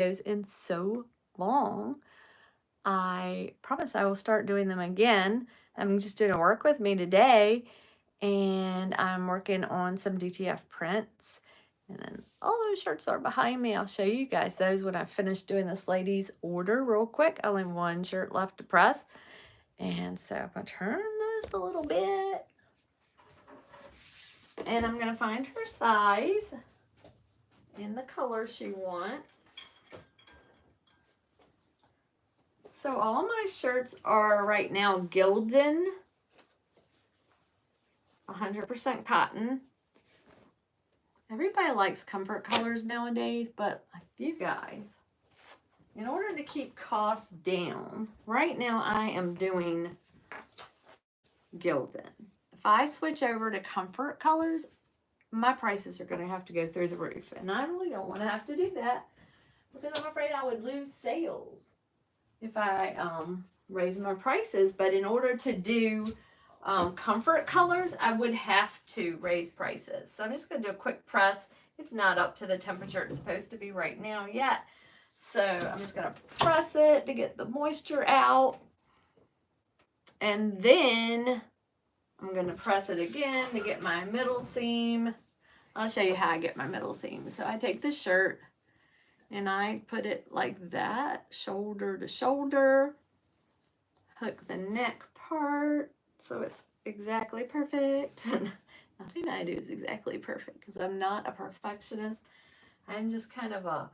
in so long. I promise I will start doing them again. I'm just doing a work with me today, and I'm working on some DTF prints. And then all those shirts are behind me. I'll show you guys those when I finish doing this lady's order real quick. Only one shirt left to press. And so I'm going to turn this a little bit. And I'm going to find her size in the color she wants. So all my shirts are right now Gildan, 100% cotton. Everybody likes comfort colors nowadays, but you guys, in order to keep costs down, right now I am doing Gildan. If I switch over to comfort colors, my prices are going to have to go through the roof. And I really don't want to have to do that because I'm afraid I would lose sales if I raise my prices. But in order to do comfort colors, I would have to raise prices. So I'm just going to do a quick press. It's not up to the temperature it's supposed to be right now yet. So I'm just going to press it to get the moisture out. And then I'm going to press it again to get my middle seam. I'll show you how I get my middle seam. So I take the shirt and I put it like that, shoulder to shoulder, hook the neck part so it's exactly perfect. Nothing I do is exactly perfect because I'm not a perfectionist. I'm just kind of a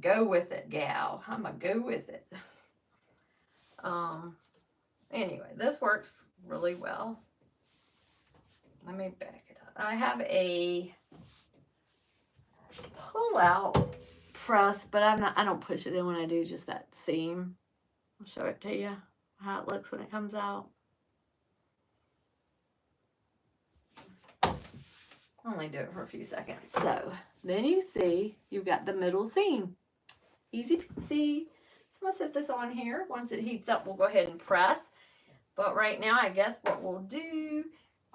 go with it gal. I'm a go with it. Anyway, this works really well. Let me back it up. I have a pull out press, but I don't push it in when I do just that seam. I'll show it to you how it looks when it comes out. Only do it for a few seconds. So then you see you've got the middle seam. Easy peasy. So I'm gonna set this on here. Once it heats up, we'll go ahead and press. But right now, I guess what we'll do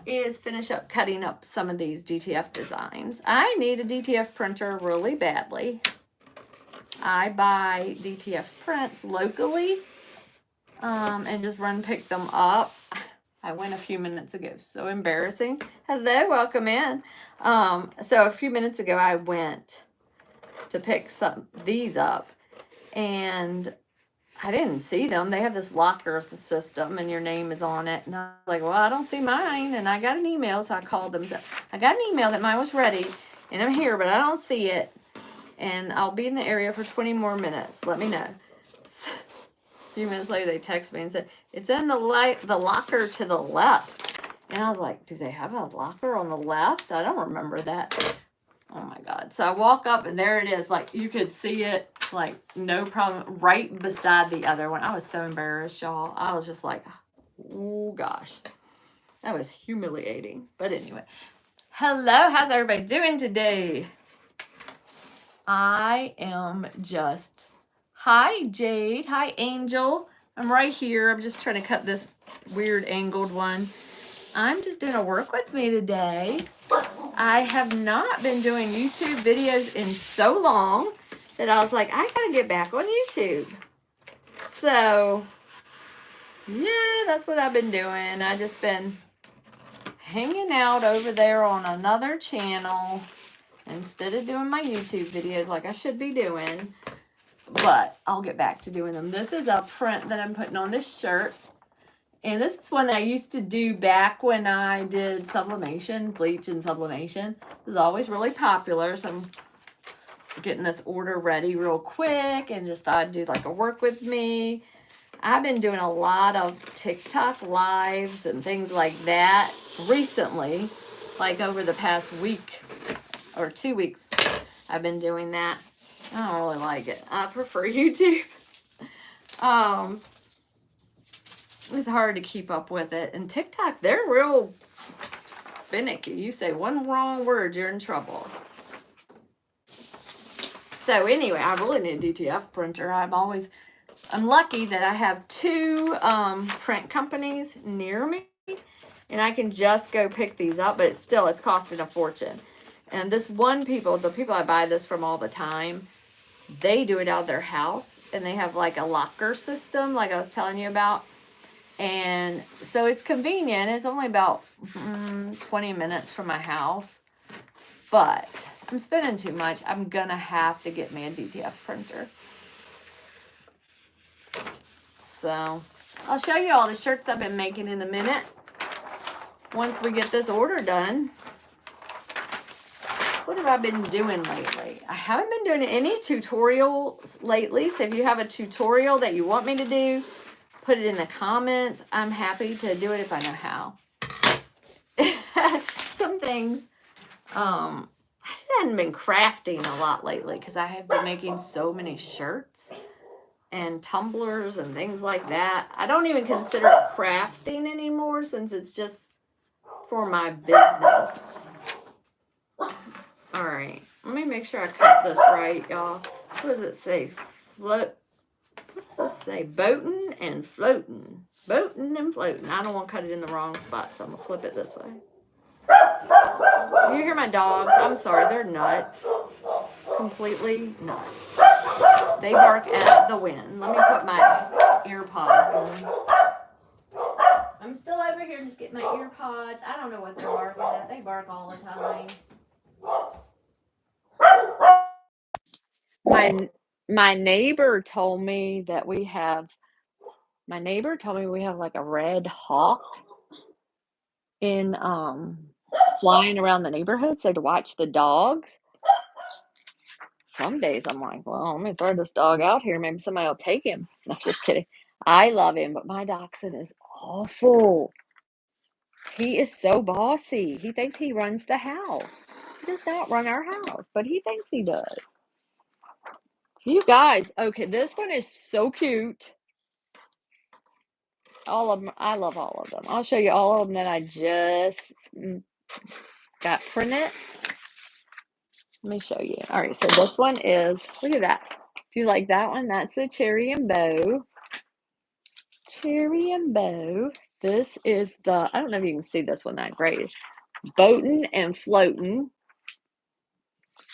is finish up cutting up some of these DTF designs. I need a DTF printer really badly. I buy DTF prints locally and just pick them up. I went a few minutes ago. So embarrassing. Hello, welcome in. So a few minutes ago, I went to pick these up, and I didn't see them. They have this locker system, and your name is on it. And I was like, well, I don't see mine. And I got an email, so I called them. So I got an email that mine was ready, and I'm here, but I don't see it. And I'll be in the area for 20 more minutes. Let me know. So, a few minutes later, they text me and said, it's in the locker to the left. And I was like, do they have a locker on the left? I don't remember that. Oh my God. So I walk up and there it is. Like you could see it, like no problem, right beside the other one. I was so embarrassed, y'all. I was just like, oh gosh. That was humiliating. But anyway. Hello, how's everybody doing today? I am just, hi Jade, hi Angel. I'm right here. I'm just trying to cut this weird angled one. I'm just doing a work with me today. I have not been doing YouTube videos in so long that I was like, I gotta get back on YouTube. So, yeah, that's what I've been doing. I just been hanging out over there on another channel instead of doing my YouTube videos like I should be doing. But I'll get back to doing them. This is a print that I'm putting on this shirt. And this is one that I used to do back when I did sublimation, bleach and sublimation. It was always really popular. So I'm getting this order ready real quick and just thought I'd do like a work with me. I've been doing a lot of TikTok lives and things like that recently, like over the past week or 2 weeks. I've been doing that. I don't really like it. I prefer YouTube. It's hard to keep up with it. And TikTok, they're real finicky. You say one wrong word, you're in trouble. So anyway, I really need a DTF printer. I'm lucky that I have 2 print companies near me. And I can just go pick these up. But it's costing a fortune. And the people I buy this from all the time, They do it out of their house, and they have like a locker system, like I was telling you about. And so it's convenient. It's only about 20 minutes from my house. But I'm spending too much. I'm going to have to get me a DTF printer. So I'll show you all the shirts I've been making in a minute. Once we get this order done. What have I been doing lately? I haven't been doing any tutorials lately. So if you have a tutorial that you want me to do, put it in the comments. I'm happy to do it if I know how. Some things, I just hadn't been crafting a lot lately because I have been making so many shirts and tumblers and things like that. I don't even consider it crafting anymore since it's just for my business. All right, let me make sure I cut this right, y'all. What does it say? What does this say? Boating and floating. Boating and floating. I don't want to cut it in the wrong spot, so I'm going to flip it this way. You hear my dogs? I'm sorry, they're nuts. Completely nuts. They bark at the wind. Let me put my ear pods in. I'm still over here just getting my ear pods. I don't know what they're barking at. They bark all the time. My neighbor told me that we have like a red hawk in flying around the neighborhood, so to watch the dogs. Some days I'm like, well, let me throw this dog out here. Maybe somebody will take him. No, just kidding. I love him, but my dachshund is awful. He is so bossy. He thinks he runs the house. He does not run our house, but he thinks he does. You guys, okay, this one is so cute. All of them, I love all of them. I'll show you all of them that I just got printed. Let me show you. All right, so this one is, look at that. Do you like that one? That's the cherry and bow. Cherry and bow. This is the, I don't know if you can see this one that great. Boating and floating.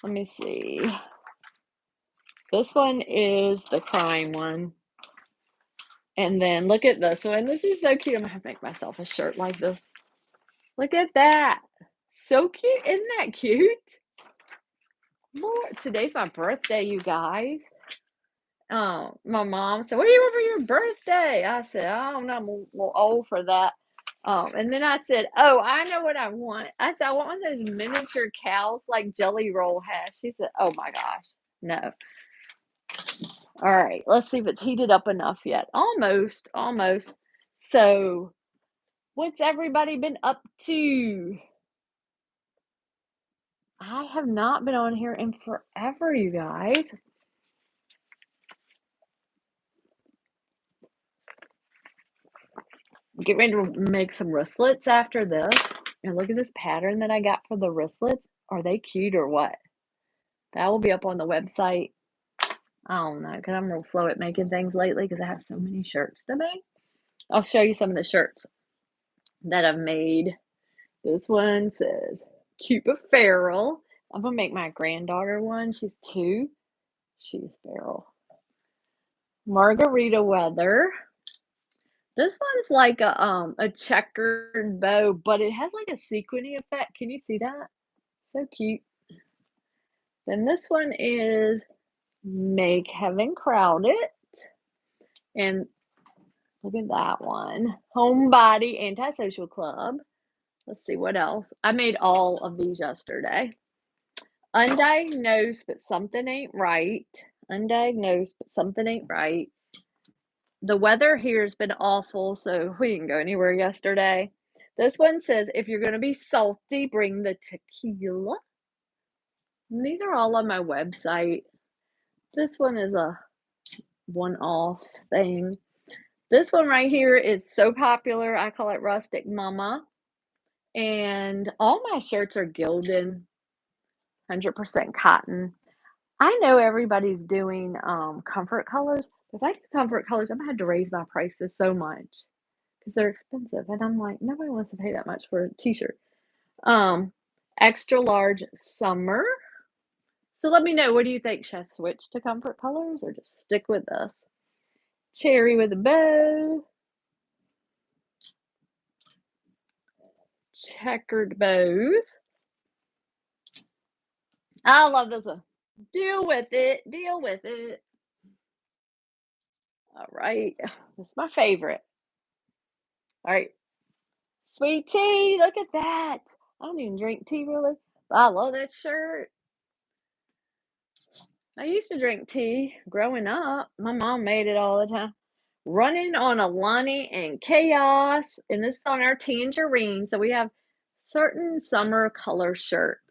Let me see. This one is the crime one. And then look at this one. This is so cute. I'm going to make myself a shirt like this. Look at that. So cute. Isn't that cute? Lord, today's my birthday, you guys. My mom said, what do you want for your birthday? I said, I don't know. I'm a little old for that. And then I said, oh, I know what I want. I said, I want one of those miniature cows like Jelly Roll has. She said, oh my gosh, no. All right, let's see if it's heated up enough yet. Almost. So, what's everybody been up to? I have not been on here in forever, you guys. Get ready to make some wristlets after this. And look at this pattern that I got for the wristlets. Are they cute or what? That will be up on the website. I don't know, because I'm real slow at making things lately because I have so many shirts to make. I'll show you some of the shirts that I've made. This one says, cute but feral. I'm going to make my granddaughter one. She's 2. She's feral. Margarita weather. This one's like a checkered bow, but it has like a sequiny effect. Can you see that? So cute. Then this one is Make Heaven Crowded. And look at that one. Homebody Antisocial Club. Let's see what else. I made all of these yesterday. Undiagnosed, but something ain't right. Undiagnosed, but something ain't right. The weather here has been awful, so we didn't go anywhere yesterday. This one says, if you're going to be salty, bring the tequila. And these are all on my website. This one is a one-off thing. This one right here is so popular. I call it Rustic Mama. And all my shirts are gilded, 100% cotton. I know everybody's doing comfort colors. If I do comfort colors, I'm going to have to raise my prices so much because they're expensive. And I'm like, nobody wants to pay that much for a t-shirt. Extra large summer. So let me know, what do you think? Should I switch to comfort colors or just stick with this? Cherry with a bow. Checkered bows. I love this one. Deal with it. Deal with it. All right. That's my favorite. All right. Sweet tea. Look at that. I don't even drink tea really, but I love that shirt. I used to drink tea growing up. My mom made it all the time. Running on Alani and Chaos, and this is on our tangerine. So we have certain summer color shirts.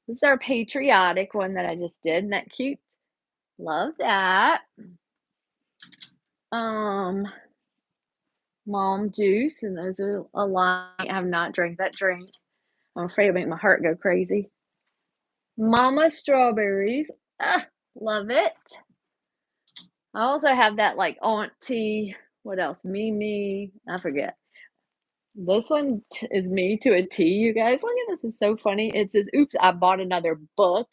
This is our patriotic one that I just did. Isn't that cute? Love that. Um, Mom juice, and those are Alani. I have not drank that drink. I'm afraid it'll make my heart go crazy. Mama strawberries. Ah, love it. I also have that like auntie, what else? Mimi, I forget. This one is me to a T, you guys. Look at this, it's so funny. It says, oops, I bought another book,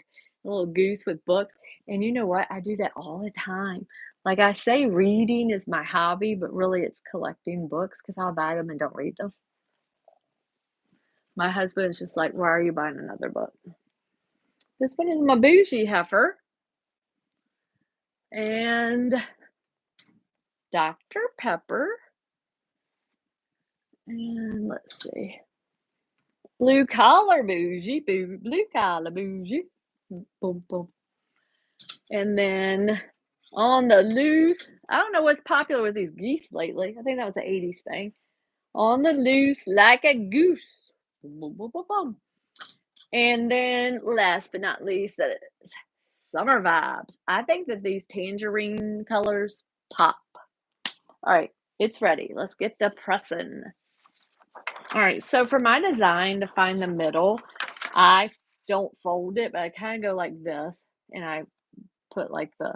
a little goose with books. And you know what? I do that all the time. Like I say, reading is my hobby, but really it's collecting books because I'll buy them and don't read them. My husband is just like, why are you buying another book? This one is my bougie heifer. And Dr. Pepper. And let's see. Blue collar bougie, blue collar bougie. Boom, boom. And then on the loose, I don't know what's popular with these geese lately. I think that was an 80s thing. On the loose, like a goose. Boom, boom, boom, boom. And then last but not least, that is summer vibes. I think that these tangerine colors pop. All right, it's ready. Let's get to pressing. All right, so for my design to find the middle, I don't fold it, but I kind of go like this, and I put like the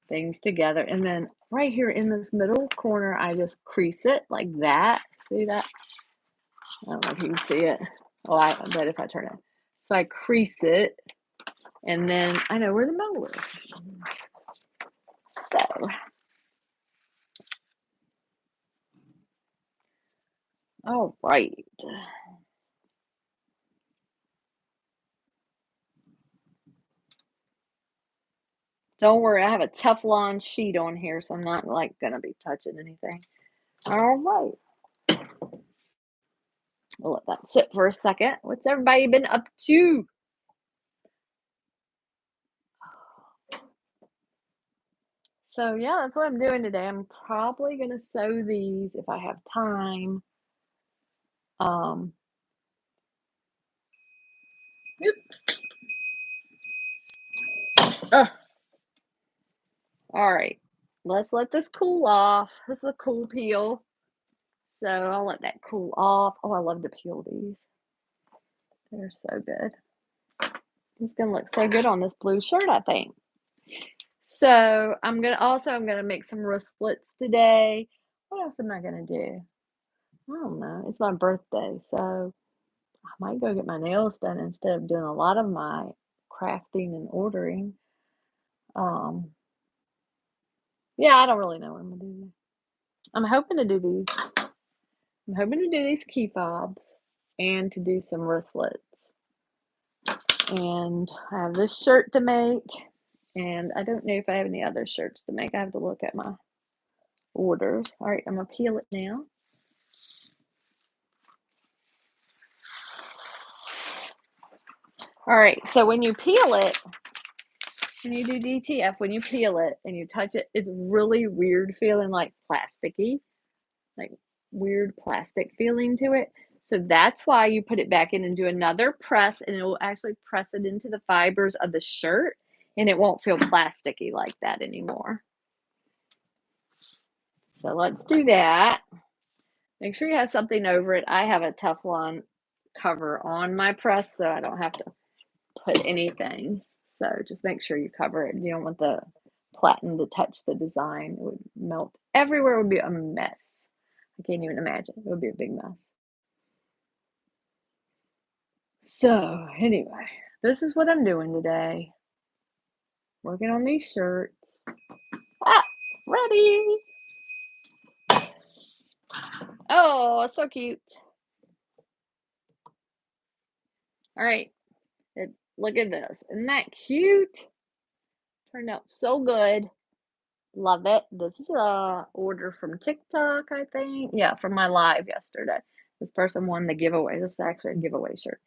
things together. And then right here in this middle corner, I just crease it like that. See that? I don't know if you can see it. Oh, I bet if I turn it. So I crease it, and then I know where the middle is. So, all right. Don't worry, I have a Teflon sheet on here, so I'm not like gonna be touching anything. All right. We'll let that sit for a second. What's everybody been up to? So yeah, that's what I'm doing today. I'm probably gonna sew these if I have time. Um, ugh. All right, let's let this cool off. This is a cool peel, so I'll let that cool off. Oh, I love to peel these. They're so good. It's gonna look so good on this blue shirt, I think. So I'm gonna make some wristlets today. What else am I gonna do? I don't know. It's my birthday, so I might go get my nails done instead of doing a lot of my crafting and ordering. Um, yeah, I don't really know what I'm gonna do. I'm hoping to do these. I'm hoping to do these key fobs and to do some wristlets. And I have this shirt to make, and I don't know if I have any other shirts to make. I have to look at my orders. All right, I'm gonna peel it now. All right, so when you peel it, when you do DTF, when you peel it and you touch it, it's really weird feeling like plasticky, like weird plastic feeling to it. So that's why you put it back in and do another press, and it will actually press it into the fibers of the shirt, and it won't feel plasticky like that anymore. So let's do that. Make sure you have something over it. I have a Teflon cover on my press, so I don't have to put anything. So just make sure you cover it. You don't want the platen to touch the design. It would melt everywhere. It would be a mess. I can't even imagine. It would be a big mess. So anyway, this is what I'm doing today. working on these shirts. Ah, ready. Oh, so cute. All right. Look at this. Isn't that cute? Turned out so good. Love it. This is a order from TikTok, I think. Yeah, from my live yesterday. This person won the giveaway. This is actually a giveaway shirt.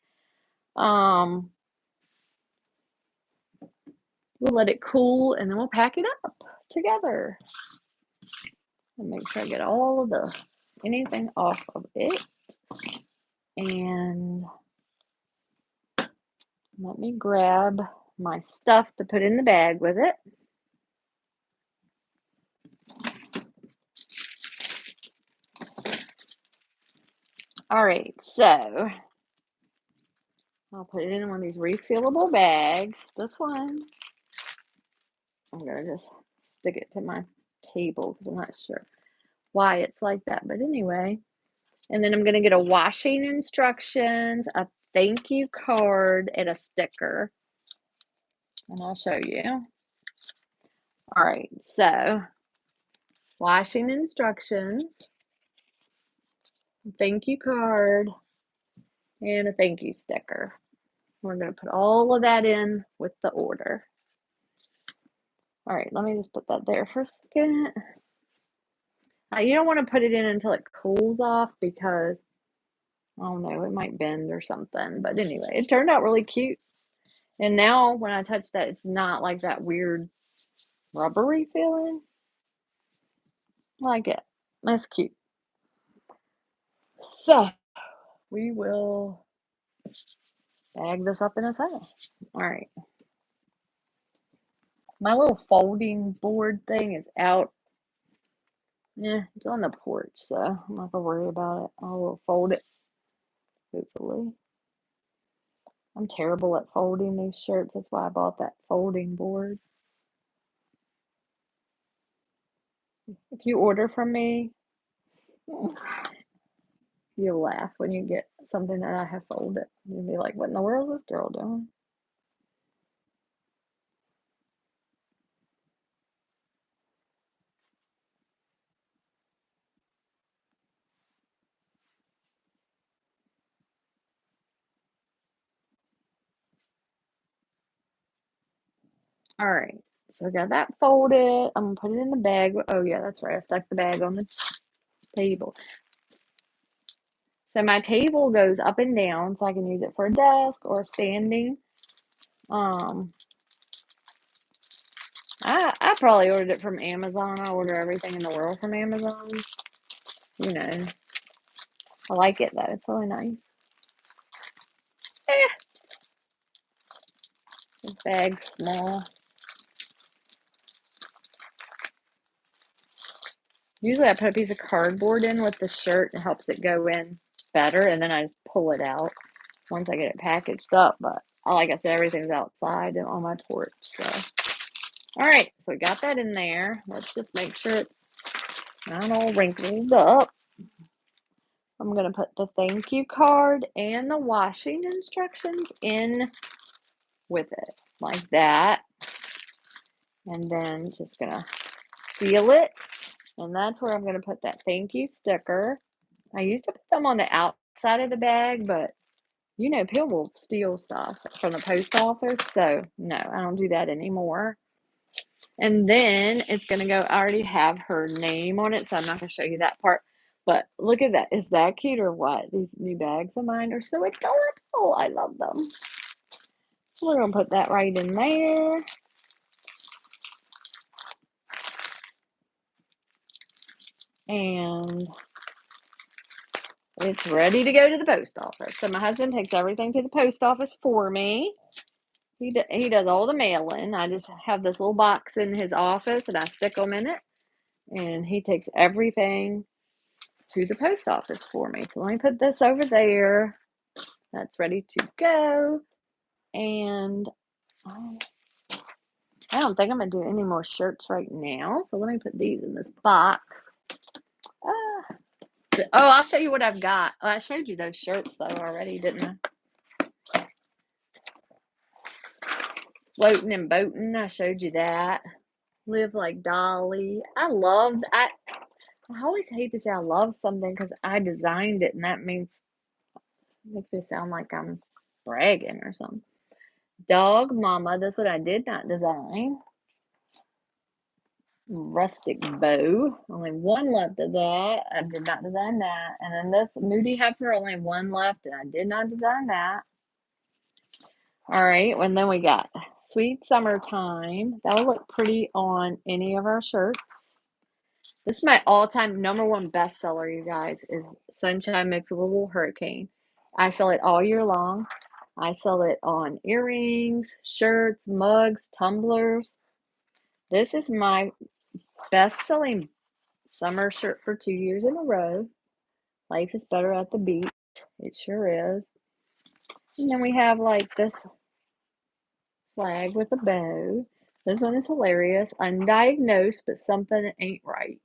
We'll let it cool and then we'll pack it up together. And make sure I get all of anything off of it. And let me grab my stuff to put in the bag with it. All right, so I'll put it in one of these resealable bags. This one, I'm going to just stick it to my table because I'm not sure why it's like that. But anyway, and then I'm going to get a washing instructions, a thank you card, and a sticker. And I'll show you. All right, so washing instructions, thank you card, and a thank you sticker. We're going to put all of that in with the order. All right, let me just put that there for a second. You don't want to put it in until it cools off because, I don't know, it might bend or something. But anyway, it turned out really cute. And now when I touch that, it's not like that weird rubbery feeling. I like it. That's cute. So we will bag this up in a second. All right. My little folding board thing is out. Yeah, it's on the porch, so I'm not gonna worry about it. I will fold it, hopefully. I'm terrible at folding these shirts. That's why I bought that folding board. If you order from me, you'll laugh when you get something that I have folded. You'll be like, what in the world is this girl doing? All right, so I got that folded. I'm gonna put it in the bag. Oh yeah, that's right. I stuck the bag on the table. So my table goes up and down, so I can use it for a desk or standing. I probably ordered it from Amazon. I order everything in the world from Amazon. You know, I like it though. It's really nice. This bag's small. Usually I put a piece of cardboard in with the shirt. It helps it go in better, and then I just pull it out once I get it packaged up. But like I said, everything's outside and on my porch. So, all right, so we got that in there. Let's just make sure it's not all wrinkled up. I'm going to put the thank you card and the washing instructions in with it, like that. And then just going to seal it. And that's where I'm going to put that thank you sticker. I used to put them on the outside of the bag, but you know, people will steal stuff from the post office. So no, I don't do that anymore. And then it's going to go, I already have her name on it, so I'm not going to show you that part. But look at that. Is that cute or what? These new bags of mine are so adorable. I love them. So we're going to put that right in there. And it's ready to go to the post office. So my husband takes everything to the post office for me. He does all the mailing. I just have this little box in his office and I stick them in it. And he takes everything to the post office for me. So let me put this over there. That's ready to go. And I don't think I'm going to do any more shirts right now. So let me put these in this box. Oh, I'll show you what I've got. Oh, I showed you those shirts though already, didn't I? Floating and boating. I showed you that. Live like Dolly. I always hate to say I love something because I designed it, and that makes me sound like I'm bragging or something. Dog Mama. That's what I did not design. Rustic Bow. Only one left of that. I did not design that. And then this Moody Heifer. Only one left, and I did not design that. All right, and then we got Sweet Summertime. That will look pretty on any of our shirts. This is my all-time #1 bestseller, you guys, is Sunshine Mixed with a Little Hurricane. I sell it all year long. I sell it on earrings, shirts, mugs, tumblers. This is my best-selling summer shirt for 2 years in a row. Life is better at the beach. It sure is. And then we have like this flag with a bow. This one is hilarious. Undiagnosed, but something ain't right.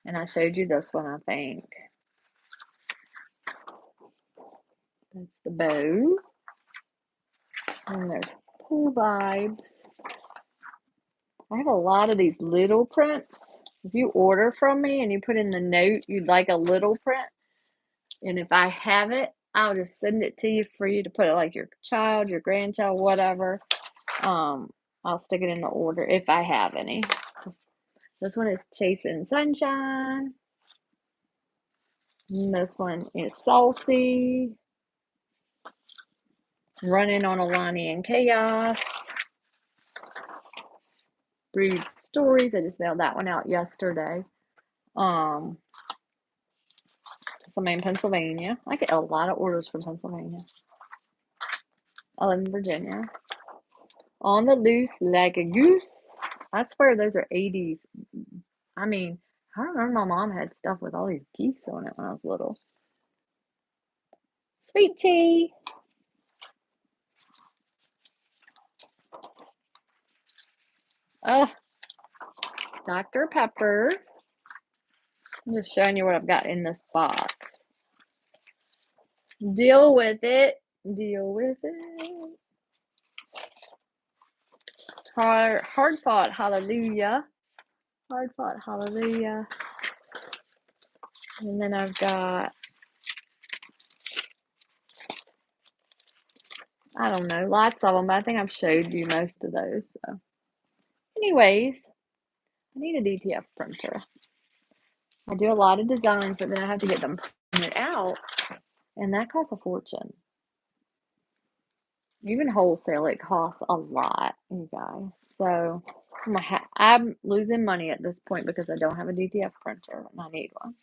And I showed you this one, I think. That's the bow. And there's pool vibes. I have a lot of these little prints. If you order from me and you put in the note you'd like a little print, and if I have it, I'll just send it to you for you to put it like your child, your grandchild, whatever. I'll stick it in the order if I have any. This one is Chasing Sunshine. And this one is Salty. Running on Alani and Chaos. Brood Stories. I just mailed that one out yesterday. To somebody in Pennsylvania. I get a lot of orders from Pennsylvania. I live in Virginia. On the Loose Like a Goose. I swear those are 80s. I mean, I remember my mom had stuff with all these geese on it when I was little. Sweet Tea. Oh, Dr. Pepper. I'm just showing you what I've got in this box. Deal with it. Deal with it. Hard fought hallelujah. Hard fought hallelujah. And then I've got, I don't know, lots of them, but I think I've showed you most of those. So, anyways, I need a DTF printer. I do a lot of designs, but then I have to get them printed out, and that costs a fortune. Even wholesale, it costs a lot, you guys. So I'm losing money at this point because I don't have a DTF printer, and I need one.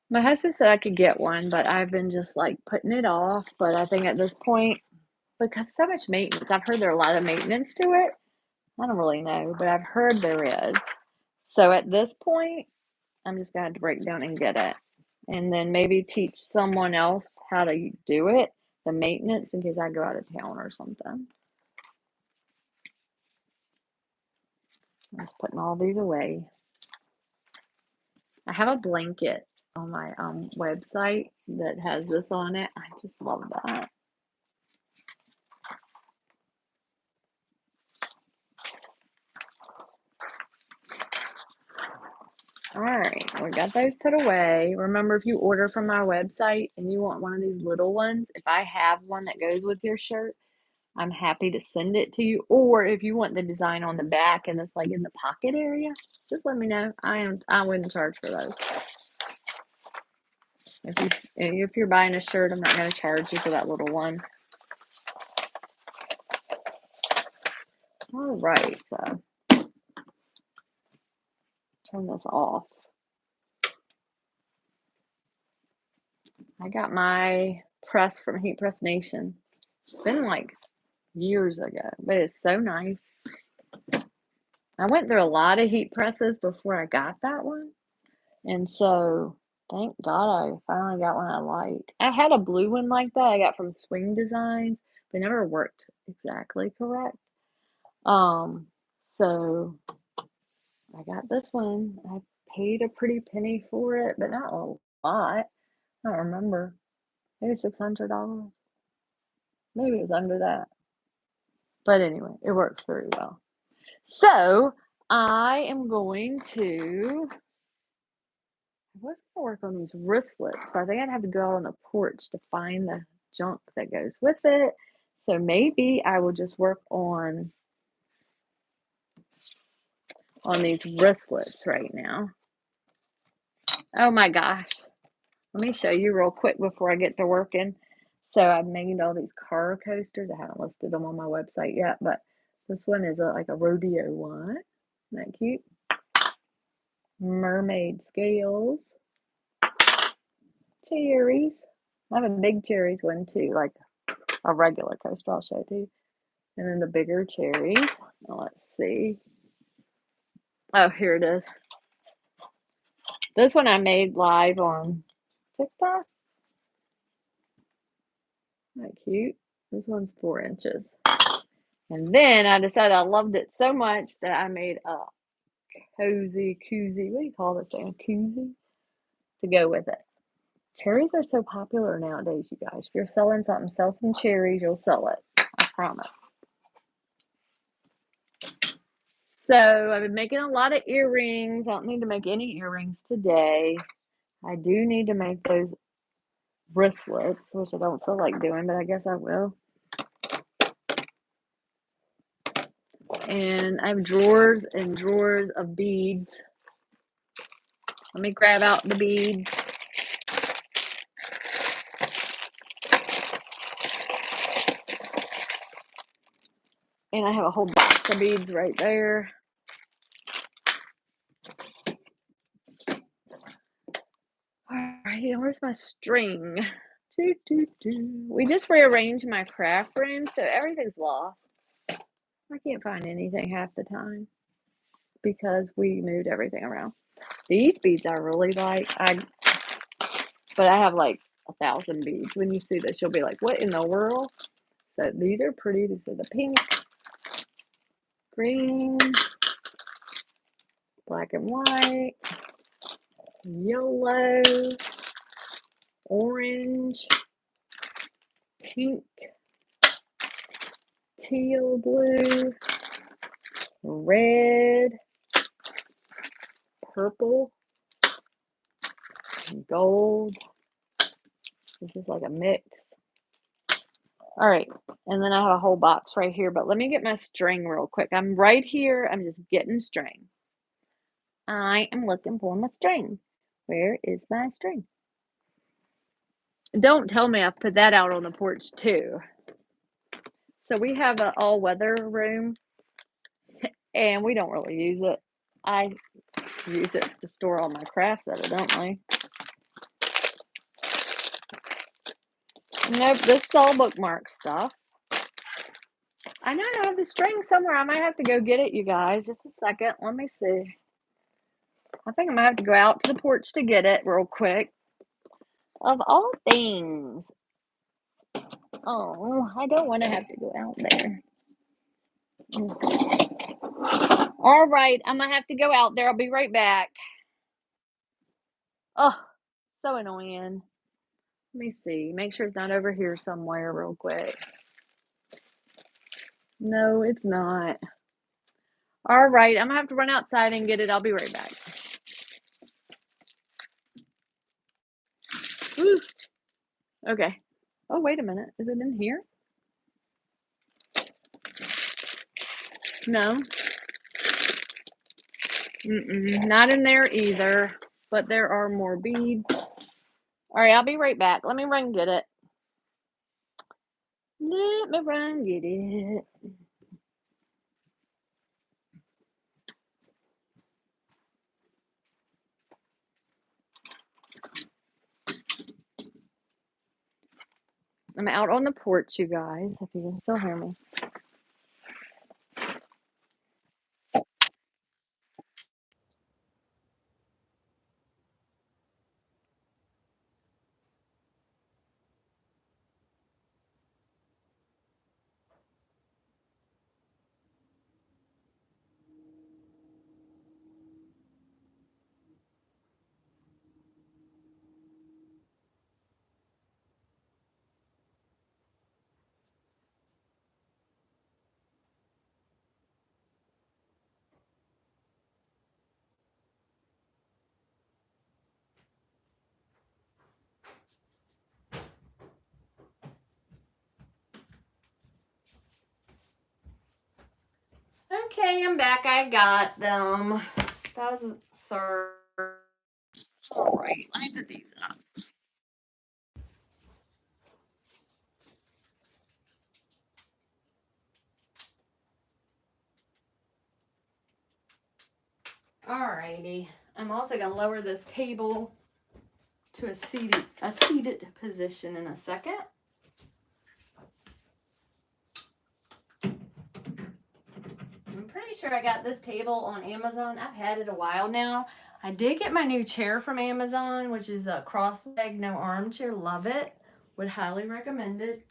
My husband said I could get one, but I've been just like putting it off. But I think at this point, because so much maintenance, I've heard there are a lot of maintenance to it. I don't really know, but I've heard there is. So at this point, I'm just going to have to break down and get it. And then maybe teach someone else how to do it, the maintenance, in case I go out of town or something. I'm just putting all these away. I have a blanket on my website that has this on it. I just love that. All right, we got those put away. Remember, if you order from my website and you want one of these little ones, if I have one that goes with your shirt, I'm happy to send it to you. Or if you want the design on the back and it's like in the pocket area, just let me know. I wouldn't charge for those. If you're buying a shirt, I'm not going to charge you for that little one. All right, so turn this off. I got my press from Heat Press Nation. It's been like years ago, but it's so nice. I went through a lot of heat presses before I got that one. And so thank God I finally got one I liked. I had a blue one like that I got from Swing Designs, but it never worked exactly correct. So I got this one. I paid a pretty penny for it, but not a lot. I don't remember. Maybe $600. Maybe it was under that. But anyway, it works very well. So I am going to, I was going to work on these wristlets, but I think I'd have to go out on the porch to find the junk that goes with it. So maybe I will just work on these wristlets right now. Oh my gosh. Let me show you real quick before I get to working. So I've made all these car coasters. I haven't listed them on my website yet, but this one is like a rodeo one. Isn't that cute? Mermaid scales. Cherries. I have a big cherries one too, like a regular coaster. I'll show you. And then the bigger cherries. Now let's see. Oh, here it is. This one I made live on TikTok. Isn't that cute? This one's 4 inches. And then I decided I loved it so much that I made a koozie. What do you call this thing? A koozie? To go with it. Cherries are so popular nowadays, you guys. If you're selling something, sell some cherries, you'll sell it. I promise. So I've been making a lot of earrings. I don't need to make any earrings today. I do need to make those wristlets, which I don't feel like doing, but I guess I will. And I have drawers and drawers of beads. Let me grab out the beads. And I have a whole box of beads right there. Alright, and where's my string? We just rearranged my craft room, so everything's lost. I can't find anything half the time because we moved everything around. These beads I really like. But I have like 1,000 beads. When you see this, you'll be like, what in the world? So these are pretty. These are the pink, green, black and white, yellow, orange, pink, teal blue, red, purple, and gold. This is like a mix. All right, and then I have a whole box right here, but let me get my string real quick. I'm right here. I'm just getting string. I am looking for my string. Where is my string? Don't tell me I've put that out on the porch too. So we have an all-weather room, and we don't really use it. I use it to store all my crafts, evidently. Nope, this is all bookmark stuff. I know I have the string somewhere. I might have to go get it, you guys. Just a second. Let me see. I think I might have to go out to the porch to get it real quick. Of all things. Oh, I don't want to have to go out there. All right, I'm going to have to go out there. I'll be right back. Oh, so annoying. Let me see. Make sure it's not over here somewhere real quick. No, it's not. All right, I'm going to have to run outside and get it. I'll be right back. Woo. Okay. Oh, wait a minute. Is it in here? No. Not in there either. But there are more beads. All right, I'll be right back. Let me run get it. Let me run get it. I'm out on the porch, you guys, if you can still hear me. Okay, I'm back. I got them. That was sorry. All right, let me put these up. Alrighty. I'm also gonna lower this table to a seated position in a second. I'm pretty sure I got this table on Amazon. I've had it a while now. I did get my new chair from Amazon, which is a cross leg, no arm chair. Love it. Would highly recommend it.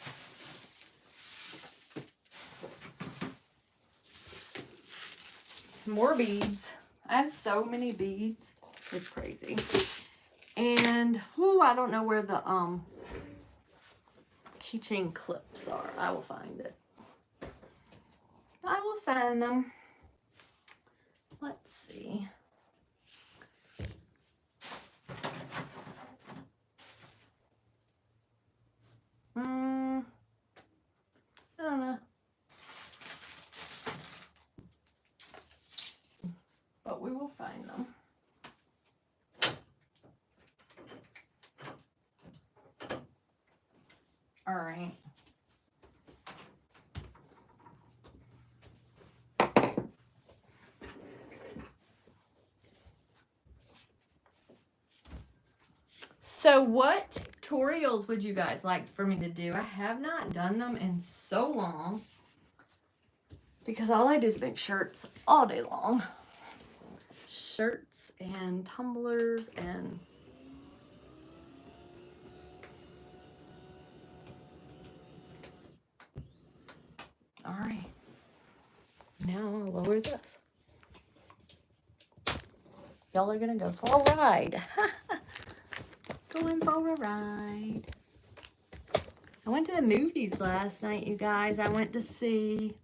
More beads. I have so many beads. It's crazy. And I don't know where the keychain clips are. I will find it. I will find them. Let's see. I don't know. But we will find them. All right. So what tutorials would you guys like for me to do? I have not done them in so long because all I do is make shirts all day long. Shirts and tumblers and all right. Now I'll lower this. Y'all are gonna go for a ride. Going for a ride. I went to the movies last night, you guys. I went to see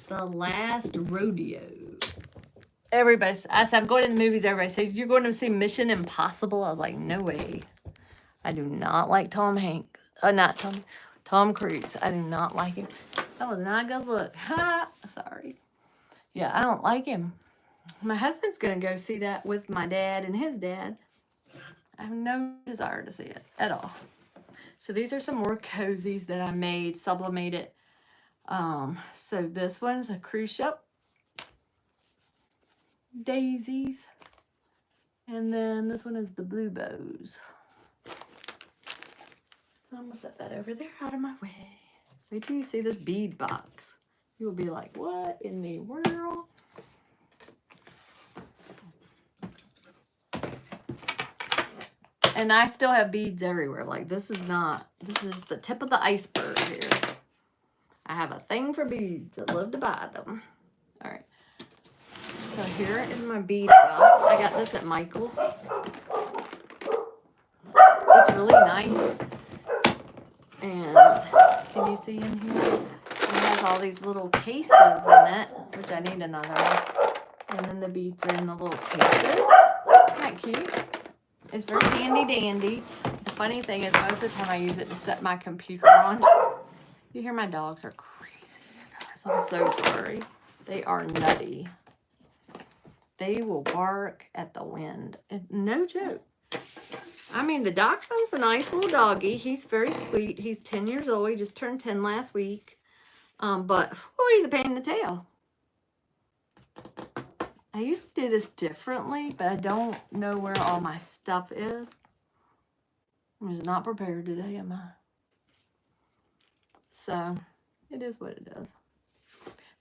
The Last Rodeo. Everybody, I said, I'm going to the movies. Everybody said, you're going to see Mission Impossible? I was like, no way. I do not like Tom Cruise. I do not like him. That was not a good look. Ha! Sorry. Yeah, I don't like him. My husband's going to go see that with my dad and his dad. I have no desire to see it at all. So these are some more cozies that I made, sublimated. So this one's a cruise ship. Daisies. And then this one is the blue bows. I'm gonna set that over there out of my way. Wait till you see this bead box. You'll be like, what in the world? And I still have beads everywhere. Like this is the tip of the iceberg here. I have a thing for beads. I love to buy them. All right. So here is my bead box. I got this at Michael's. It's really nice. And can you see in here? It has all these little cases in it, which I need another one. And then the beads are in the little cases. Isn't that cute? It's very handy dandy. The funny thing is most of the time I use it to set my computer on. You hear my dogs are crazy, guys. I'm so sorry. They are nutty. They will bark at the wind. No joke. I mean, the Dachshund's a nice little doggy. He's very sweet. He's 10 years old. He just turned 10 last week. But he's a pain in the tail. I used to do this differently, but I don't know where all my stuff is. I'm just not prepared today, am I? So, it is what it is.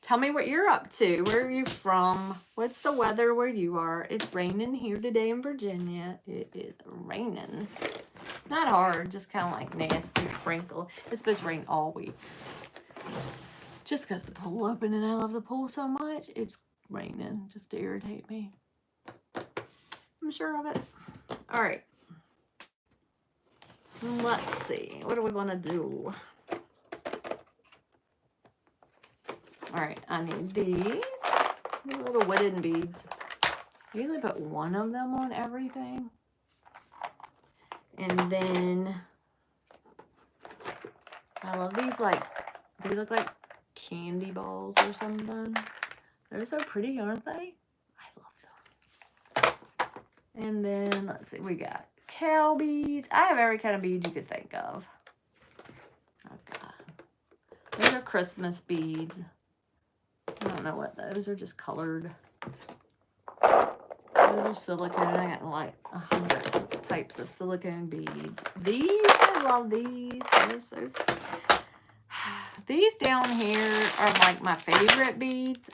Tell me what you're up to. Where are you from? What's the weather where you are? It's raining here today in Virginia. It is raining. Not hard, just kind of like nasty sprinkle. It's supposed to rain all week. Just because the pool open and I love the pool so much, it's raining just to irritate me. I'm sure of it. All right. Let's see. What do we want to do? All right, I need these little wooden beads. I usually put one of them on everything. And then I love these, like, they look like candy balls or something. They're so pretty, aren't they? I love them. And then, let's see, we got cow beads. I have every kind of bead you could think of. Oh, God. Those are Christmas beads. I don't know what those are, just colored. Those are silicone. I got like 100 types of silicone beads. These, I love these. They're so sweet. These down here are like my favorite beads.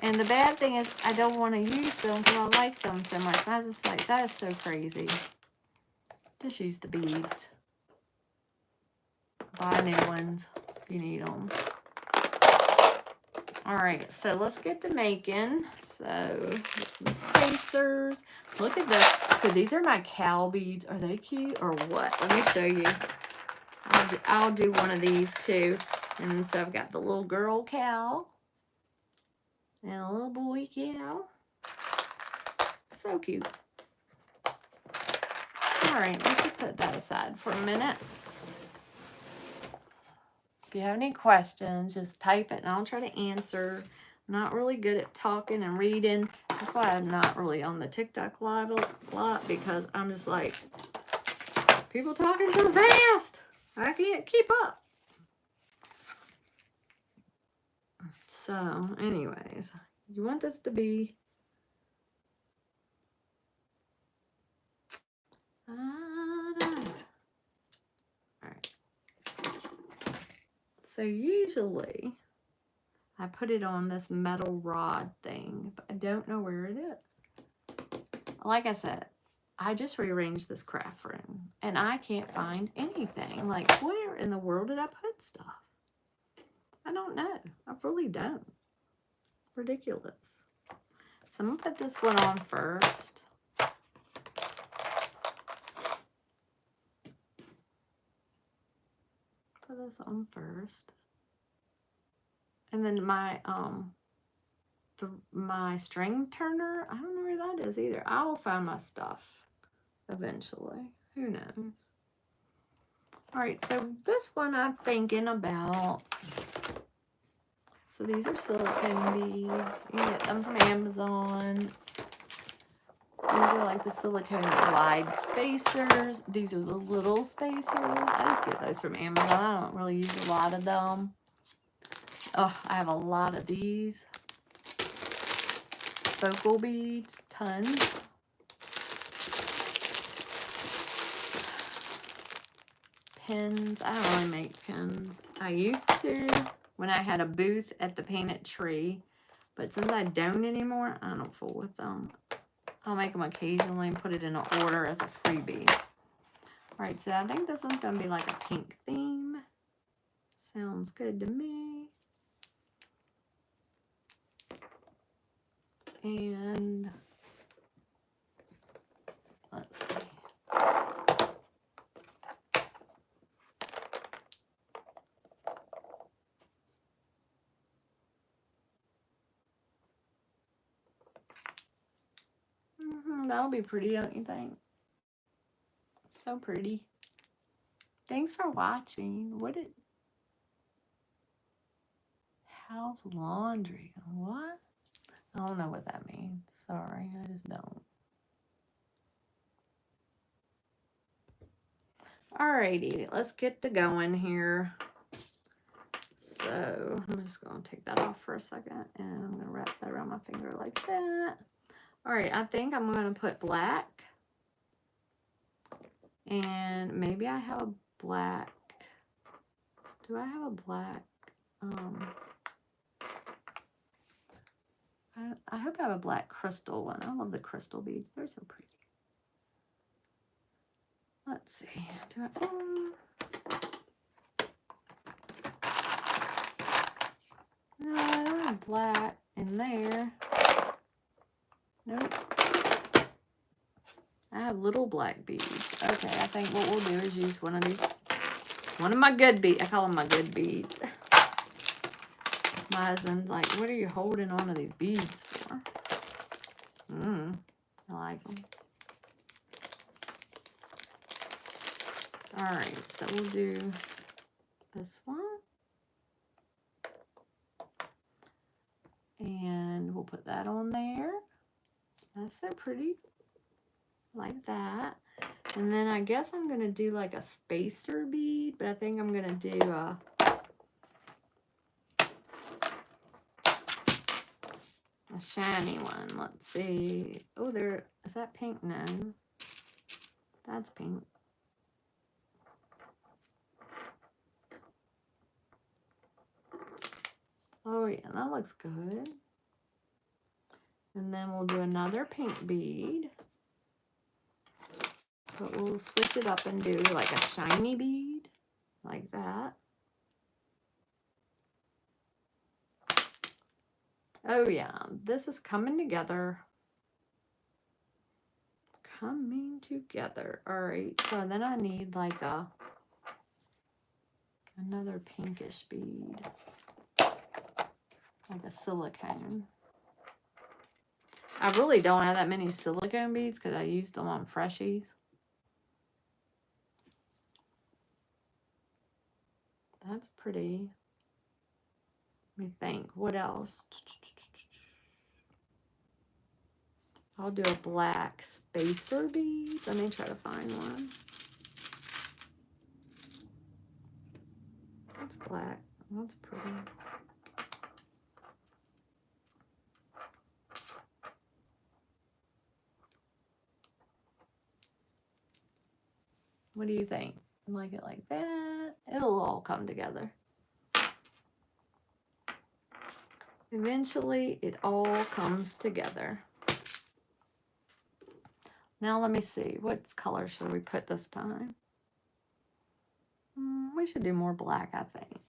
And the bad thing is I don't want to use them because I like them so much. I was just like, that is so crazy. Just use the beads. Buy new ones if you need them. Alright, so let's get to making. So, get some spacers. Look at this. So these are my cow beads. Are they cute or what? Let me show you. I'll do one of these too. And so I've got the little girl cow. And a little boy cow. So cute. Alright, let's just put that aside for a minute. If you have any questions, just type it and I'll try to answer. I'm not really good at talking and reading. That's why I'm not really on the TikTok live a lot, because I'm just like, people talking so fast. I can't keep up. So, anyways, you want this to be... Alright. So usually, I put it on this metal rod thing, but I don't know where it is. Like I said, I just rearranged this craft room, and I can't find anything. Like, where in the world did I put stuff? I don't know. I really don't. Ridiculous. So I'm going to put this one on first. Put this on first. And then my my string turner, I don't know where that is either. I will find my stuff eventually. Who knows? All right, so this one I'm thinking about. So these are silicone beads. You can get them from Amazon. These are like the silicone wide spacers. These are the little spacers. I just get those from Amazon. I don't really use a lot of them. Oh, I have a lot of these. Focal beads, tons. Pins. I don't really make pins. I used to when I had a booth at the Painted Tree. But since I don't anymore, I don't fool with them. I'll make them occasionally and put it in an order as a freebie. Alright, so I think this one's going to be like a pink theme. Sounds good to me. And let's see. That'll be pretty, don't you think? So pretty. Thanks for watching. House laundry? What? I don't know what that means. Sorry, I just don't. Alrighty, let's get to going here. So I'm just going to take that off for a second, and I'm going to wrap that around my finger like that. Alright, I think I'm going to put black. And maybe I have a black. Do I have a black? I hope I have a black crystal one. I love the crystal beads. They're so pretty. Let's see. Do I... No, I don't have black in there. Nope. I have little black beads. Okay, I think what we'll do is use one of these. One of my good beads. I call them my good beads. My husband's like, what are you holding on to these beads for? I like them. Alright, so we'll do this one. we'll put that on there. That's so pretty. Like that. And then I guess I'm going to do like a spacer bead, but I think I'm going to do a shiny one. Let's see. Oh, there, is that pink? No. That's pink. Oh yeah, that looks good. And then we'll do another pink bead. But we'll switch it up and do like a shiny bead. Like that. Oh yeah, this is coming together. Coming together. All right, so then I need like another pinkish bead. Like a silicone. I really don't have that many silicone beads because I used them on freshies. That's pretty. Let me think. What else? I'll do a black spacer bead. Let me try to find one. That's black. That's pretty. What do you think? Like it like that? It'll all come together. Eventually, it all comes together. Now let me see. What color should we put this time? We should do more black, I think.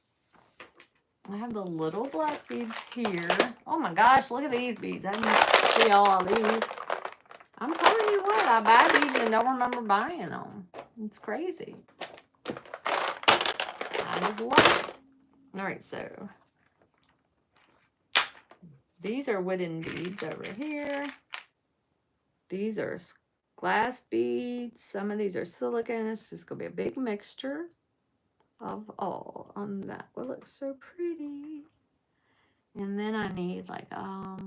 I have the little black beads here. Oh my gosh, look at these beads. I didn't see all of these. I'm telling you what, I buy beads and don't remember buying them. It's crazy. I just love it. All right, so these are wooden beads over here. These are glass beads. Some of these are silicone. It's just going to be a big mixture of all on that. Will look so pretty. And then I need like a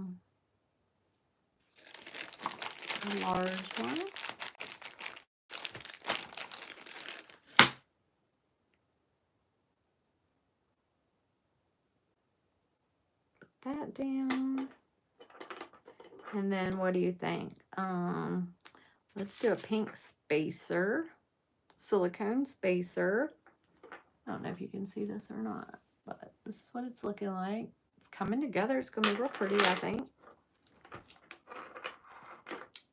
large one. Put that down. And then what do you think? Let's do a pink spacer, silicone spacer. I don't know if you can see this or not, but this is what it's looking like. It's coming together. It's going to be real pretty, I think.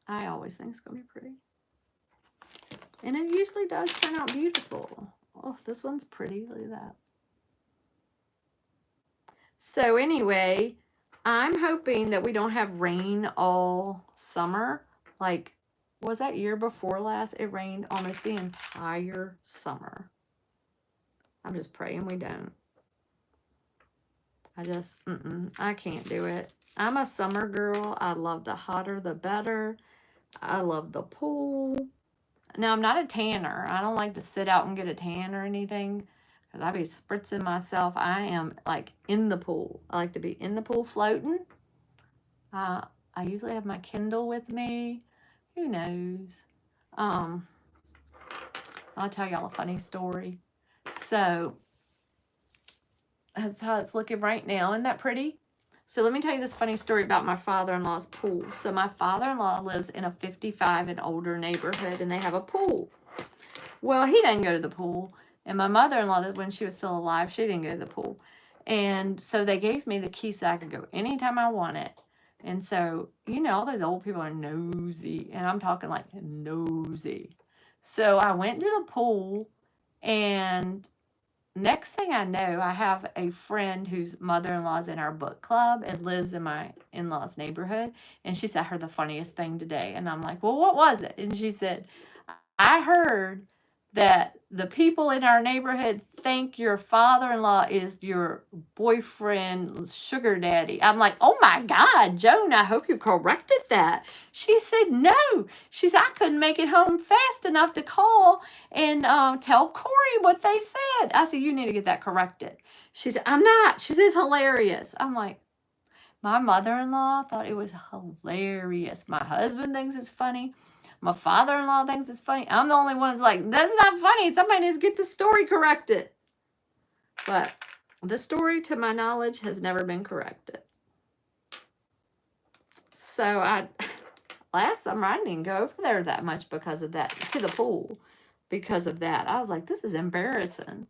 I always think it's going to be pretty. And it usually does turn out beautiful. Oh, this one's pretty. Look at that. So anyway, I'm hoping that we don't have rain all summer. Like, was that year before last? It rained almost the entire summer. I'm just praying we don't. I can't do it. I'm a summer girl. I love the hotter, the better. I love the pool. Now, I'm not a tanner. I don't like to sit out and get a tan or anything because I be spritzing myself. I am like in the pool. I like to be in the pool floating. I usually have my Kindle with me. Who knows? I'll tell y'all a funny story. So, that's how it's looking right now. Isn't that pretty? So let me tell you this funny story about my father-in-law's pool. So my father-in-law lives in a 55 and older neighborhood, and they have a pool. Well, he doesn't go to the pool. And my mother-in-law, when she was still alive, she didn't go to the pool. And so they gave me the key so I could go anytime I wanted. And so, you know, all those old people are nosy. And I'm talking like nosy. So I went to the pool, and next thing I know, I have a friend whose mother-in-law's in our book club and lives in my in-laws' neighborhood. And she said, I heard the funniest thing today. And I'm like, well, what was it? And she said, I heard that the people in our neighborhood think your father-in-law is your boyfriend's sugar daddy. I'm like, oh my God, Joan, I hope you corrected that. She said, no. She said, I couldn't make it home fast enough to call and tell Corey what they said. I said, you need to get that corrected. She said, I'm not. She says, hilarious. I'm like, My mother-in-law thought it was hilarious. My husband thinks it's funny. My father-in-law thinks it's funny. I'm the only one that's like, that's not funny. Somebody needs to get the story corrected. But the story, to my knowledge, has never been corrected. So last summer, I didn't go over there that much because of that, to the pool, because of that. I was like, this is embarrassing.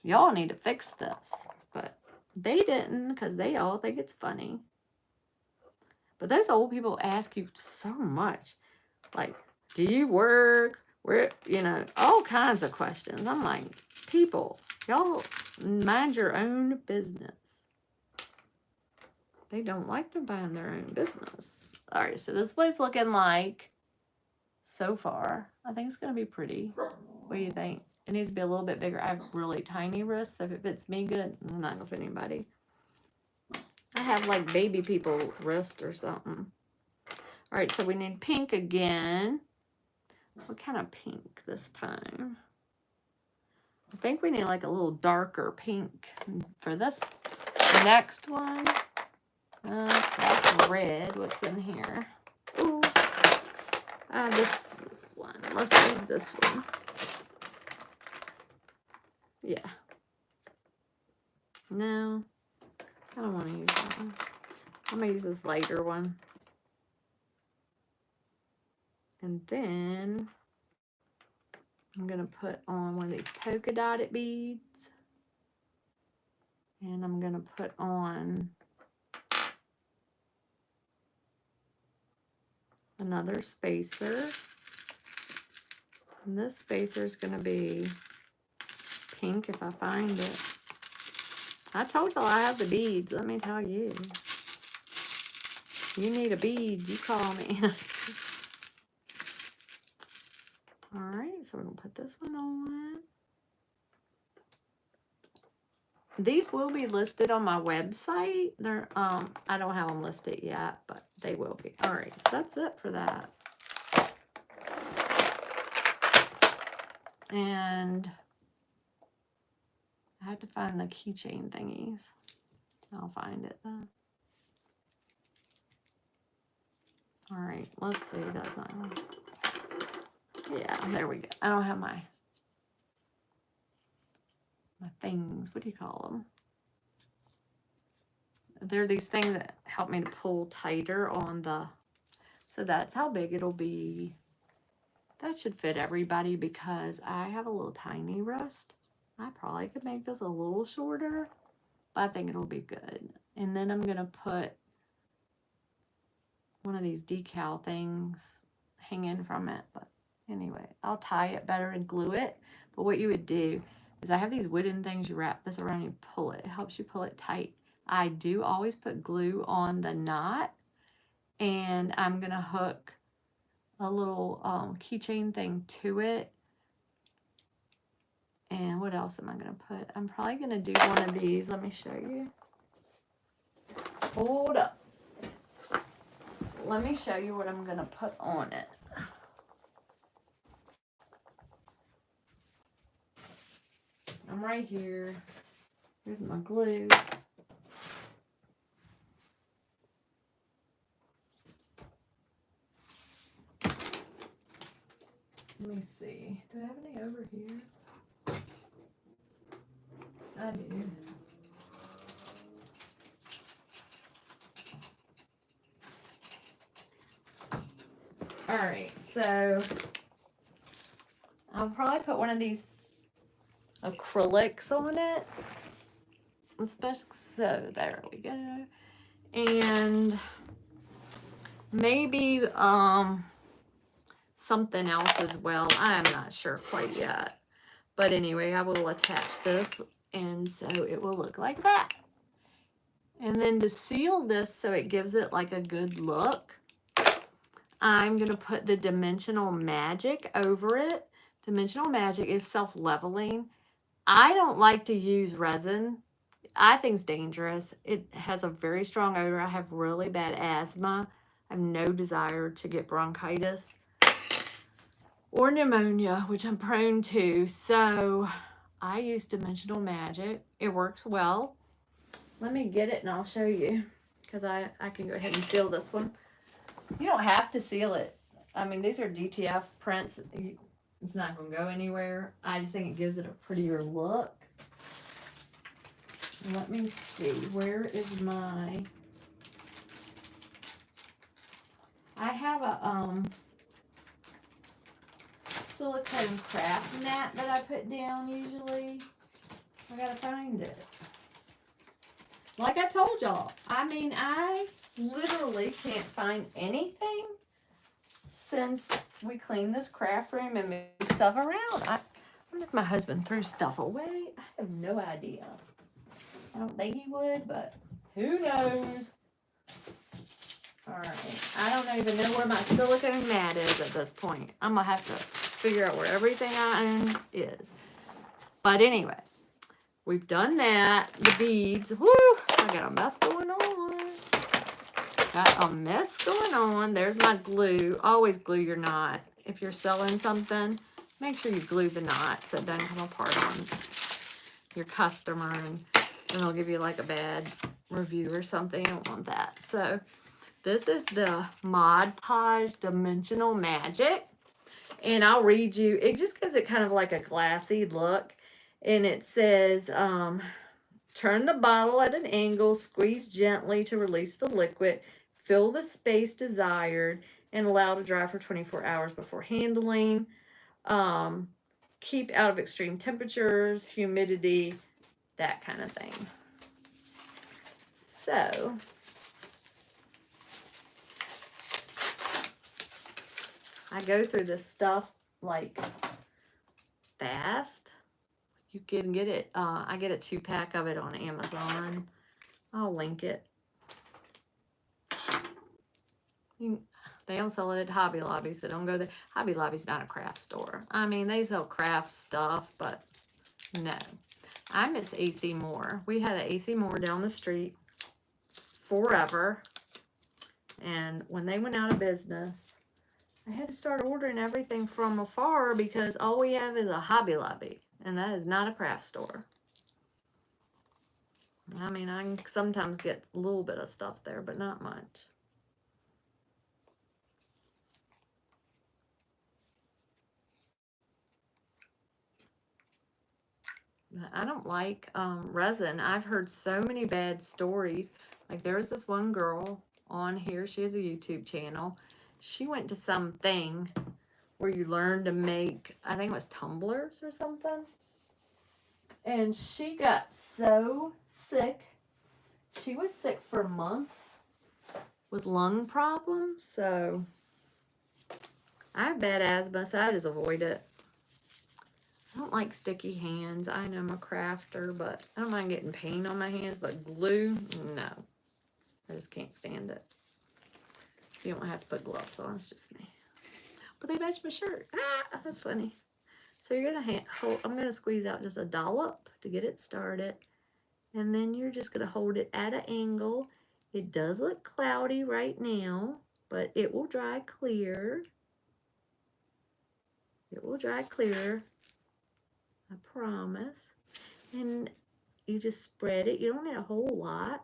Y'all need to fix this. But they didn't, because they all think it's funny. But those old people ask you so much. Like, do you work? Where, all kinds of questions. I'm like, people, y'all mind your own business. They don't like to mind their own business. All right, so this place looking like, so far, I think it's going to be pretty. What do you think? It needs to be a little bit bigger. I have really tiny wrists, so if it fits me good, it's not going to fit anybody. I have like baby people wrist or something. All right, so we need pink again. What kind of pink this time? I think we need like a little darker pink for this next one. That's red. What's in here? Ooh. This one. Let's use this one. Yeah. No, I don't want to use that one. I'm going to use this lighter one. And then I'm going to put on one of these polka dotted beads. And I'm going to put on another spacer. And this spacer is going to be pink if I find it. I told y'all I have the beads. Let me tell you. You need a bead, you call me. Alright, so we're going to put this one on. These will be listed on my website. They're I don't have them listed yet, but they will be. Alright, so that's it for that. And I have to find the keychain thingies. I'll find it though. Alright, let's see. That's not one. Yeah, there we go. I don't have my things. What do you call them? They're these things that help me to pull tighter on the... So that's how big it'll be. That should fit everybody because I have a little tiny wrist. I probably could make this a little shorter, but I think it'll be good. And then I'm going to put one of these decal things hanging from it. But anyway, I'll tie it better and glue it. But what you would do is I have these wooden things. You wrap this around, you pull it. It helps you pull it tight. I do always put glue on the knot. And I'm going to hook a little keychain thing to it. And what else am I going to put? I'm probably going to do one of these. Let me show you. Hold up. Let me show you what I'm going to put on it. I'm right here. Here's my glue. Let me see. Do I have any over here? I do. Alright, so I'll probably put one of these acrylics on it. Especially, so there we go. And maybe something else as well. I'm not sure quite yet. But anyway, I will attach this, and so it will look like that. And then to seal this so it gives it like a good look, I'm going to put the Dimensional Magic over it. Dimensional Magic is self-leveling. I don't like to use resin. I think it's dangerous. It has a very strong odor. I have really bad asthma. I have no desire to get bronchitis or pneumonia, which I'm prone to. So I use Dimensional Magic. It works well. Let me get it and I'll show you. because I can go ahead and seal this one. You don't have to seal it. I mean, these are DTF prints. It's not going to go anywhere. I just think it gives it a prettier look. Let me see. Where is my... I have a silicone craft mat that I put down usually. I gotta find it. Like I told y'all, I mean, I literally can't find anything since we cleaned this craft room and moved stuff around. I wonder if my husband threw stuff away. I have no idea. I don't think he would, but who knows? Alright, I don't even know where my silicone mat is at this point. I'm gonna have to figure out where everything I own is. But anyway, we've done that. The beads. Woo! I got a mess going on. Got a mess going on. There's my glue. Always glue your knot. If you're selling something, make sure you glue the knot so it doesn't come apart on your customer and then they'll give you like a bad review or something. You don't want that. So this is the Mod Podge Dimensional Magic. And I'll read you. It just gives it kind of like a glassy look. And it says, turn the bottle at an angle, squeeze gently to release the liquid, fill the space desired, and allow to dry for 24 hours before handling. Keep out of extreme temperatures, humidity, that kind of thing. So, I go through this stuff like fast. You can get it. I get a 2-pack of it on Amazon. I'll link it. They don't sell it at Hobby Lobby, so don't go there. Hobby Lobby's not a craft store. I mean, they sell craft stuff, but no. I miss AC Moore. We had an AC Moore down the street forever. And when they went out of business, I had to start ordering everything from afar because all we have is a Hobby Lobby. And that is not a craft store. I mean, I can sometimes get a little bit of stuff there, but not much. I don't like resin. I've heard so many bad stories. Like there was this one girl on here. She has a YouTube channel. She went to something where you learn to make, I think it was tumblers or something. And she got so sick. She was sick for months with lung problems. So I have bad asthma, so I just avoid it. I don't like sticky hands. I know I'm a crafter, but I don't mind getting paint on my hands, but glue, no. I just can't stand it. You don't have to put gloves on, it's just me. But they match my shirt. Ah, that's funny. So you're gonna hold, I'm gonna squeeze out just a dollop to get it started. And then you're just gonna hold it at an angle. It does look cloudy right now, but it will dry clear. It will dry clear. I promise. And you just spread it. You don't need a whole lot.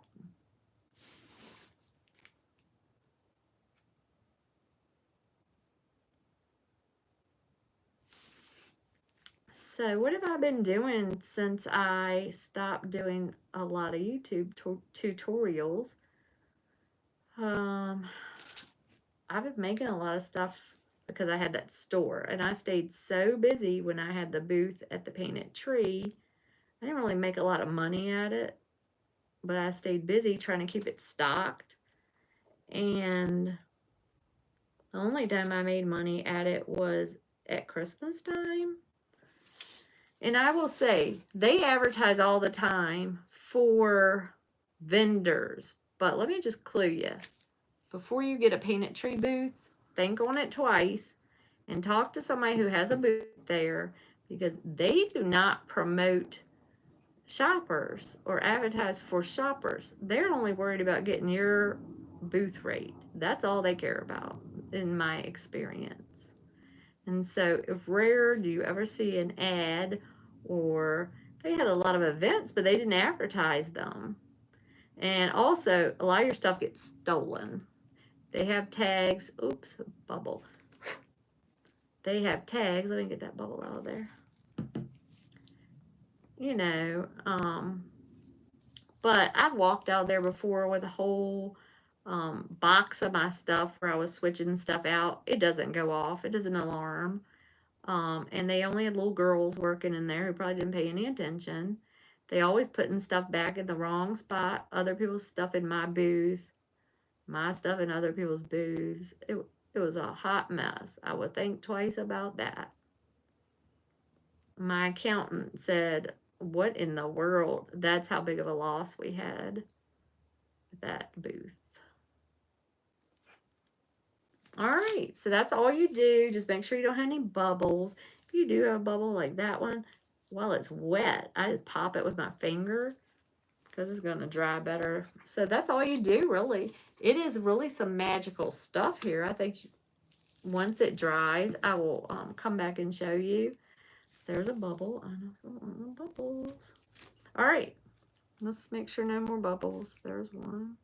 So what have I been doing since I stopped doing a lot of YouTube tutorials? I've been making a lot of stuff because I had that store. And I stayed so busy when I had the booth at the Painted Tree. I didn't really make a lot of money at it, but I stayed busy trying to keep it stocked. And the only time I made money at it was at Christmas time. And I will say, they advertise all the time for vendors. But let me just clue you. Before you get a Painted Tree booth, think on it twice and talk to somebody who has a booth there, because they do not promote shoppers or advertise for shoppers. They're only worried about getting your booth rate. That's all they care about, in my experience. And so if rare do you ever see an ad, or they had a lot of events but they didn't advertise them. And also, a lot of your stuff gets stolen. They have tags. Oops, bubble. They have tags. Let me get that bubble out of there. You know, but I've walked out there before with a whole box of my stuff where I was switching stuff out. It doesn't go off. It doesn't alarm. And they only had little girls working in there who probably didn't pay any attention. They always putting stuff back in the wrong spot. Other people's stuff in my booth. My stuff in other people's booths. It was a hot mess. I would think twice about that. My accountant said, what in the world? That's how big of a loss we had at that booth. All right, so that's all you do. Just make sure you don't have any bubbles. If you do have a bubble like that one, while it's wet, I just pop it with my finger because it's going to dry better. So that's all you do, really. It is really some magical stuff here. I think once it dries, I will come back and show you. There's a bubble. I don't want bubbles. All right, let's make sure no more bubbles. There's one.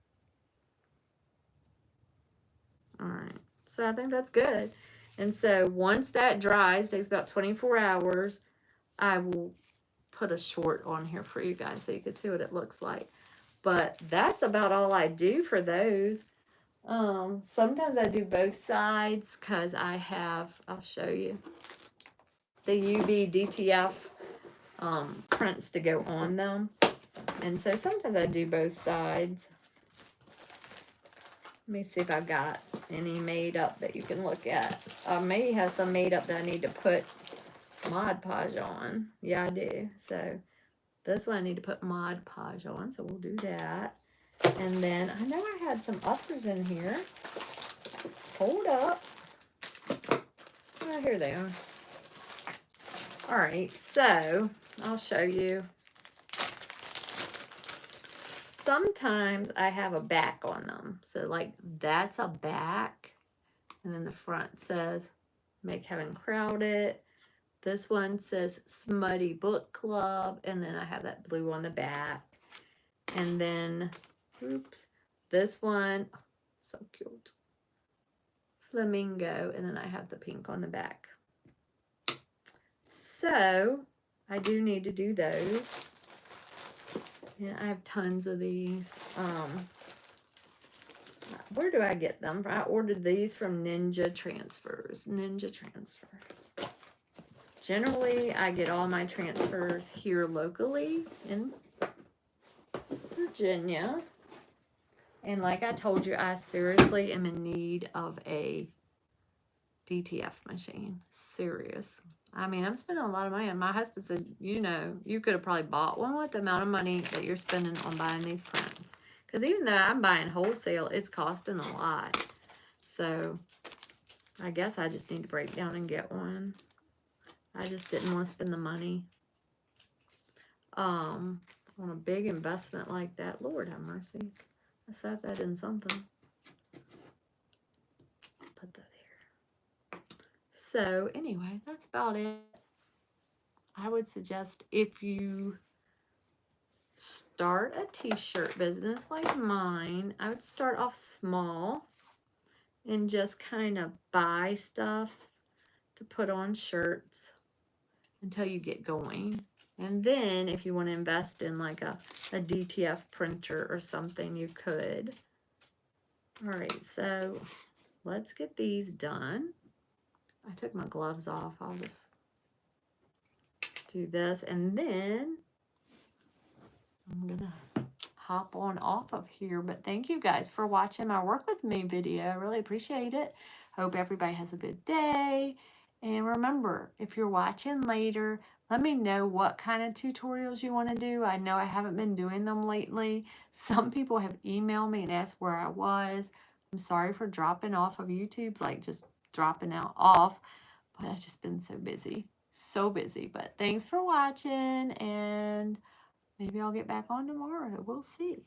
All right. So I think that's good. And so once that dries, takes about 24 hours, I will put a short on here for you guys so you can see what it looks like. But that's about all I do for those. Sometimes I do both sides because I have, I'll show you, the UV DTF prints to go on them. And so sometimes I do both sides. Let me see if I've got any made up that you can look at. I may have some made up that I need to put Mod Podge on. Yeah, I do. So this one I need to put Mod Podge on. So we'll do that. And then I know I had some others in here. Hold up. Oh, here they are. All right. So I'll show you. Sometimes I have a back on them. So like that's a back. And then the front says Make Heaven Crowded. This one says Smutty Book Club. And then I have that blue on the back. And then, oops, this one, oh, so cute. Flamingo. And then I have the pink on the back. So I do need to do those. And I have tons of these. Where do I get them? I ordered these from Ninja Transfers. Ninja Transfers. Generally, I get all my transfers here locally in Virginia. And like I told you, I seriously am in need of a DTF machine. Serious. I mean, I'm spending a lot of money. And my husband said, you know, you could have probably bought one with the amount of money that you're spending on buying these prints. Because even though I'm buying wholesale, it's costing a lot. So I guess I just need to break down and get one. I just didn't want to spend the money on a big investment like that. Lord have mercy. I set that in something. Put that here. So anyway, that's about it. I would suggest if you start a t-shirt business like mine, I would start off small and just kind of buy stuff to put on shirts until you get going. And then if you want to invest in like a DTF printer or something, you could. All right, so let's get these done. I took my gloves off. I'll just do this. And then I'm going to hop on off of here. But thank you guys for watching my work with me video. I really appreciate it. Hope everybody has a good day. And remember, if you're watching later, let me know what kind of tutorials you want to do. I know I haven't been doing them lately. Some people have emailed me and asked where I was. I'm sorry for dropping off of YouTube, like just dropping out off. But I've just been so busy. So busy. But thanks for watching, and maybe I'll get back on tomorrow. We'll see.